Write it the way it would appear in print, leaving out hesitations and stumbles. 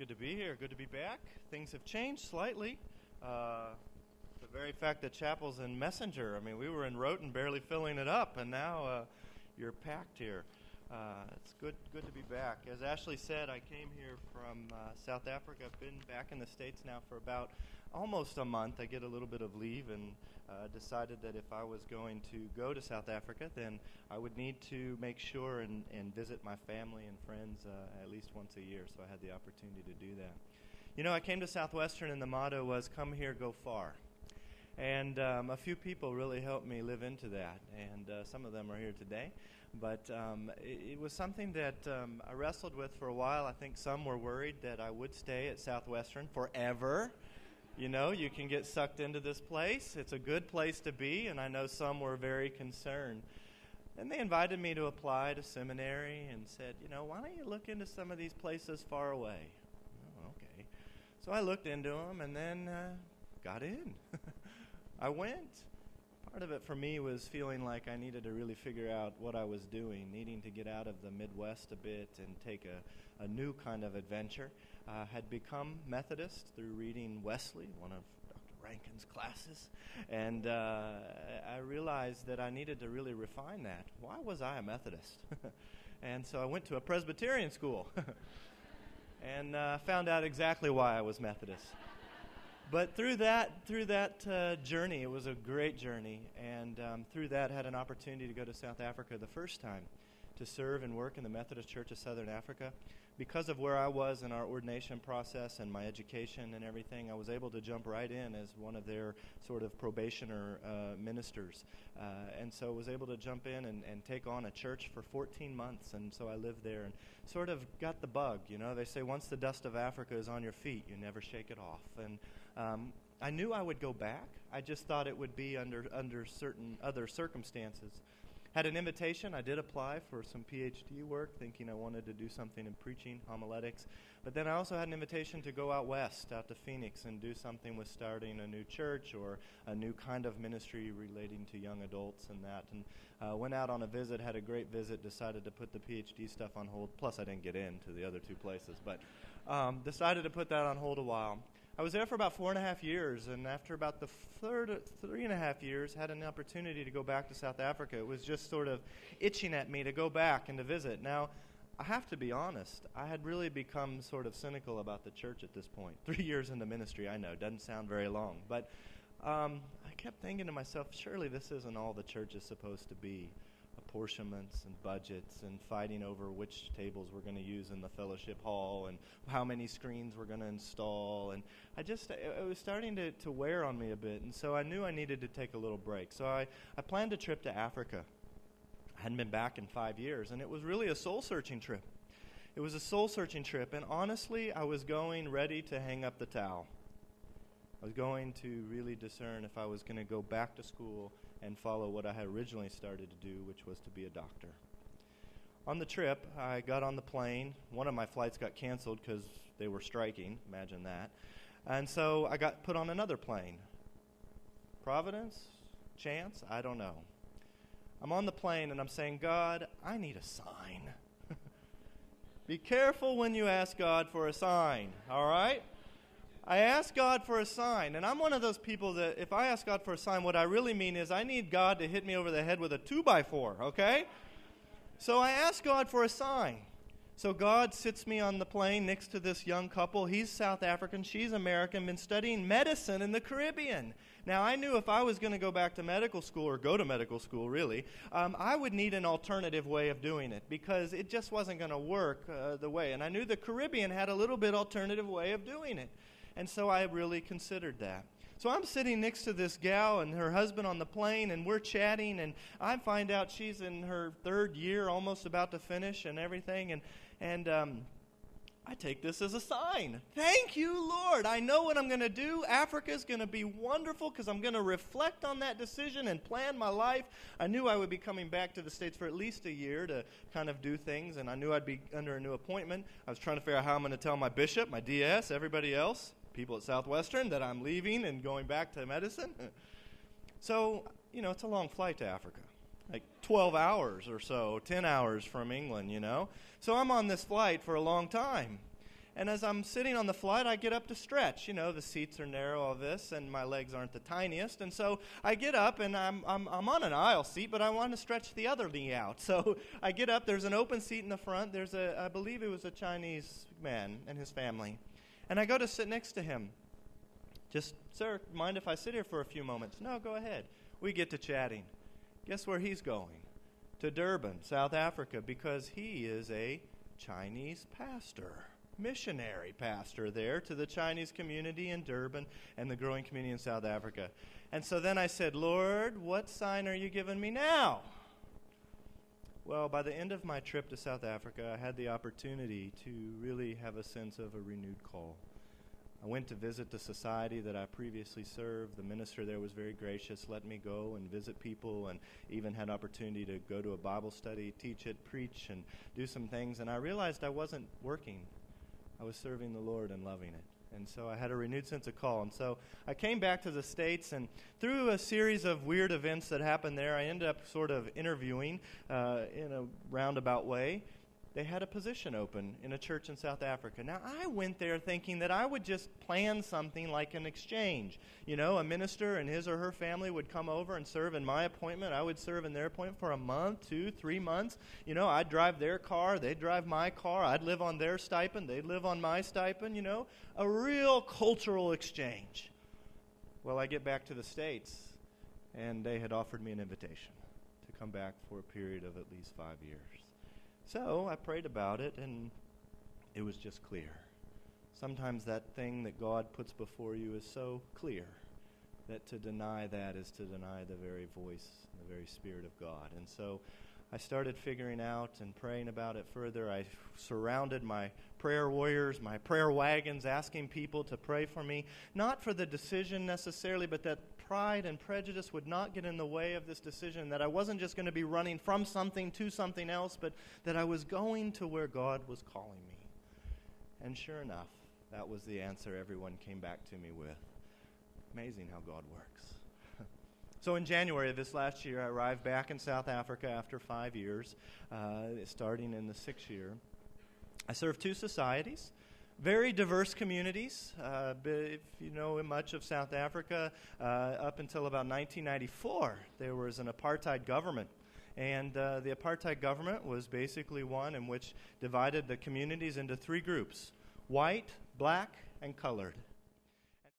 good to be here. Good to be back. Things have changed slightly. The very fact that chapel's in Messenger, I mean, we were in Roten barely filling it up, and now you're packed here. It's good to be back. As Ashley said, I came here from South Africa. I've been back in the States now for about almost a month. I get a little bit of leave and decided that if I was going to go to South Africa, then I would need to make sure and visit my family and friends at least once a year, so I had the opportunity to do that. You know, I came to Southwestern and the motto was, come here, go far. And a few people really helped me live into that, and some of them are here today. But it was something that I wrestled with for a while. I think some were worried that I would stay at Southwestern forever. You know, you can get sucked into this place. It's a good place to be, and I know some were very concerned. And they invited me to apply to seminary and said, you know, why don't you look into some of these places far away? Oh, okay. So I looked into them and then got in. I went. Part of it for me was feeling like I needed to really figure out what I was doing, needing to get out of the Midwest a bit and take a new kind of adventure. Had become Methodist through reading Wesley, one of Dr. Rankin's classes, and I realized that I needed to really refine that. Why was I a Methodist? And so I went to a Presbyterian school and found out exactly why I was Methodist. But through that journey, it was a great journey, and through that had an opportunity to go to South Africa the first time to serve and work in the Methodist Church of Southern Africa. Because of where I was in our ordination process and my education and everything, I was able to jump right in as one of their sort of probationer ministers. And so I was able to jump in and take on a church for 14 months, and so I lived there and sort of got the bug. You know, they say once the dust of Africa is on your feet, you never shake it off. And I knew I would go back. I just thought it would be under certain other circumstances. Had an invitation. I did apply for some PhD work, thinking I wanted to do something in preaching, homiletics. But then I also had an invitation to go out west, out to Phoenix, and do something with starting a new church or a new kind of ministry relating to young adults and that. And went out on a visit, had a great visit, decided to put the PhD stuff on hold. Plus, I didn't get into the other two places, but decided to put that on hold a while. I was there for about 4.5 years, and after about the third 3.5 years, had an opportunity to go back to South Africa. It was just sort of itching at me to go back and to visit. Now, I have to be honest, I had really become sort of cynical about the church at this point. 3 years into ministry, I know, doesn't sound very long. But I kept thinking to myself, surely this isn't all the church is supposed to be. Apportionments and budgets and fighting over which tables we're going to use in the fellowship hall and how many screens we're going to install. And it was starting to wear on me a bit. And so I knew I needed to take a little break. So I planned a trip to Africa. I hadn't been back in 5 years, and it was really a soul-searching trip. It was a soul-searching trip, and honestly, I was going ready to hang up the towel. I was going to really discern if I was going to go back to school and follow what I had originally started to do, which was to be a doctor. On the trip, I got on the plane. One of my flights got canceled because they were striking. Imagine that. And so I got put on another plane. Providence? Chance? I don't know. I'm on the plane and I'm saying, God, I need a sign. Be careful when you ask God for a sign, all right? I asked God for a sign, and I'm one of those people that if I ask God for a sign, what I really mean is I need God to hit me over the head with a 2x4, okay? So I asked God for a sign. So God sits me on the plane next to this young couple. He's South African, she's American, been studying medicine in the Caribbean. Now, I knew if I was going to go back to medical school, or go to medical school, really, I would need an alternative way of doing it because it just wasn't going to work the way. And I knew the Caribbean had a little bit alternative way of doing it. And so I really considered that. So I'm sitting next to this gal and her husband on the plane, and we're chatting, and I find out she's in her 3rd year, almost about to finish and everything, and I take this as a sign. Thank you, Lord. I know what I'm going to do. Africa's going to be wonderful because I'm going to reflect on that decision and plan my life. I knew I would be coming back to the States for at least a year to kind of do things, and I knew I'd be under a new appointment. I was trying to figure out how I'm going to tell my bishop, my DS, everybody else, people at Southwestern, that I'm leaving and going back to medicine. So, you know, it's a long flight to Africa, like 12 hours or so, 10 hours from England, you know. So I'm on this flight for a long time. And as I'm sitting on the flight, I get up to stretch. You know, the seats are narrow, all this, and my legs aren't the tiniest. And so I get up, and I'm on an aisle seat, but I want to stretch the other knee out. So I get up. There's an open seat in the front. There's I believe it was a Chinese man and his family. And I go to sit next to him. Just, sir, mind if I sit here for a few moments? No, go ahead. We get to chatting. Guess where he's going? To Durban, South Africa, because he is a Chinese pastor. Missionary pastor there to the Chinese community in Durban and the growing community in South Africa. And so then I said, Lord, what sign are you giving me now? Well, by the end of my trip to South Africa, I had the opportunity to really have a sense of a renewed call. I went to visit the society that I previously served. The minister there was very gracious, let me go and visit people, and even had opportunity to go to a Bible study, teach it, preach, and do some things. And I realized I wasn't working. I was serving the Lord and loving it. And so I had a renewed sense of call. And so I came back to the States, and through a series of weird events that happened there, I ended up sort of interviewing in a roundabout way. They had a position open in a church in South Africa. Now, I went there thinking that I would just plan something like an exchange. You know, a minister and his or her family would come over and serve in my appointment. I would serve in their appointment for a month, 2, 3 months. You know, I'd drive their car. They'd drive my car. I'd live on their stipend. They'd live on my stipend, you know. A real cultural exchange. Well, I get back to the States, and they had offered me an invitation to come back for a period of at least 5 years. So I prayed about it, and it was just clear. Sometimes that thing that God puts before you is so clear that to deny that is to deny the very voice, the very Spirit of God. And so I started figuring out and praying about it further. I surrounded my prayer warriors, my prayer wagons, asking people to pray for me, not for the decision necessarily, but that pride and prejudice would not get in the way of this decision, that I wasn't just going to be running from something to something else, but that I was going to where God was calling me. And sure enough, that was the answer everyone came back to me with. Amazing how God works. So in January of this last year, I arrived back in South Africa after 5 years, starting in the 6th year. I served 2 societies. Very diverse communities. If you know much of South Africa, up until about 1994, there was an apartheid government. And the apartheid government was basically one in which divided the communities into 3 groups: white, black, and colored.